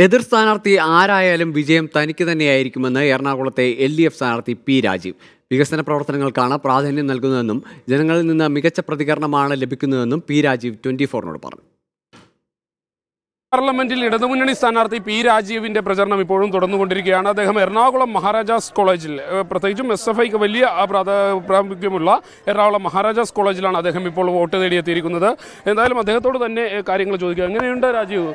എതിർ സ്ഥാനാർത്ഥി ആരായാലും വിജയം തനിക്ക് തന്നെയായിരിക്കുമെന്ന് എറണാകുളത്തെ LDF സ്ഥാനാർത്ഥി പി രാജീവ്. വികസന പ്രവർത്തനങ്ങൾക്കാണ് പ്രാധാന്യം നൽകുന്നതെന്നും ജനങ്ങളിൽ നിന്ന് മികച്ച പ്രതികരണമാണ് ലഭിക്കുന്നതെന്നും പി രാജീവ് 24നോട് പറഞ്ഞു. പാർലമെന്റിൽ ഇടതുമുന്നണി സ്ഥാനാർത്ഥി പി രാജീവിന്റെ പ്രചരണം ഇപ്പോഴും തുടർന്നുകൊണ്ടിരിക്കുകയാണ്. അദ്ദേഹം എറണാകുളം മഹാരാജാസ് കോളേജിൽ, പ്രത്യേകിച്ചും SFIക്ക് വലിയ പ്രാമുഖ്യമുള്ള എറണാകുളം മഹാരാജാസ് കോളേജിലാണ് അദ്ദേഹം ഇപ്പോൾ വോട്ട് തേടിയെത്തിയിരിക്കുന്നത്. എന്തായാലും അദ്ദേഹത്തോട് തന്നെ കാര്യങ്ങൾ ചോദിക്കുക. എങ്ങനെയുണ്ട് രാജീവ്,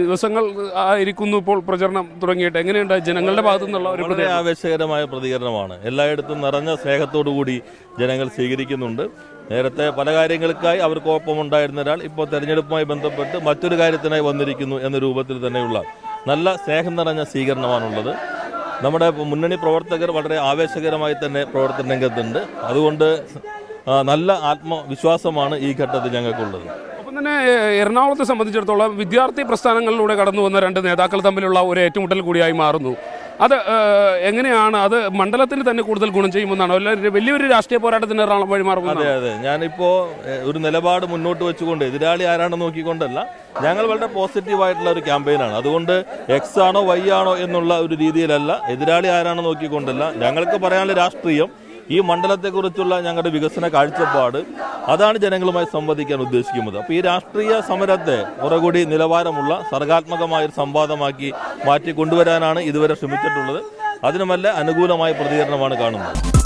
ദിവസങ്ങൾ ആയിരിക്കുന്നു ഇപ്പോൾ പ്രചരണം തുടങ്ങിയിട്ട്, എങ്ങനെയുണ്ട് ജനങ്ങളുടെ ഭാഗത്തു നിന്നുള്ള ഒരു വളരെ ആവേശകരമായ പ്രതികരണമാണ്. എല്ലായിടത്തും നിറഞ്ഞ സ്നേഹത്തോടു കൂടി ജനങ്ങൾ സ്വീകരിക്കുന്നുണ്ട്. നേരത്തെ പല കാര്യങ്ങൾക്കായി അവർക്കൊപ്പം ഉണ്ടായിരുന്ന ഒരാൾ ഇപ്പോൾ തെരഞ്ഞെടുപ്പുമായി ബന്ധപ്പെട്ട് മറ്റൊരു കാര്യത്തിനായി വന്നിരിക്കുന്നു എന്ന രൂപത്തിൽ തന്നെയുള്ള നല്ല സ്നേഹം നിറഞ്ഞ സ്വീകരണമാണുള്ളത്. നമ്മുടെ മുന്നണി പ്രവർത്തകർ വളരെ ആവേശകരമായി തന്നെ പ്രവർത്തന രംഗത്തുണ്ട്. അതുകൊണ്ട് നല്ല ആത്മവിശ്വാസമാണ് ഈ ഘട്ടത്തിൽ ഞങ്ങൾക്കുള്ളത്. ഒപ്പം തന്നെ എറണാകുളത്തെ സംബന്ധിച്ചിടത്തോളം വിദ്യാർത്ഥി പ്രസ്ഥാനങ്ങളിലൂടെ കടന്നു വന്ന രണ്ട് നേതാക്കൾ തമ്മിലുള്ള ഒരു ഏറ്റുമുട്ടൽ കൂടിയായി മാറുന്നു. അത് എങ്ങനെയാണ്, അത് മണ്ഡലത്തിന് തന്നെ കൂടുതൽ ഗുണം ചെയ്യുമെന്നാണോ, അല്ല വലിയൊരു രാഷ്ട്രീയ പോരാട്ടത്തിന് വഴിമാറുന്നത്? അതെ, ഞാനിപ്പോൾ ഒരു നിലപാട് മുന്നോട്ട് വെച്ചുകൊണ്ട് എതിരാളി ആരാണെന്ന് നോക്കിക്കൊണ്ടല്ല, ഞങ്ങൾ വളരെ പോസിറ്റീവായിട്ടുള്ള ഒരു ക്യാമ്പയിനാണ്. അതുകൊണ്ട് X ആണോ Y ആണോ എന്നുള്ള ഒരു രീതിയിലല്ല, എതിരാളി ആരാണെന്ന് നോക്കിക്കൊണ്ടല്ല, ഞങ്ങൾക്ക് പറയാനുള്ള രാഷ്ട്രീയം, ഈ മണ്ഡലത്തെക്കുറിച്ചുള്ള ഞങ്ങളുടെ വികസന കാഴ്ചപ്പാട്, അതാണ് ജനങ്ങളുമായി സംവദിക്കാൻ ഉദ്ദേശിക്കുന്നത്. അപ്പോൾ ഈ രാഷ്ട്രീയ സമരത്തെ കുറേക്കൂടി നിലവാരമുള്ള സർഗാത്മകമായ ഒരു സംവാദമാക്കി മാറ്റി കൊണ്ടുവരാനാണ് ഇതുവരെ ശ്രമിച്ചിട്ടുള്ളത്. അതിനുമല്ല അനുകൂലമായ പ്രതികരണമാണ് കാണുന്നത്.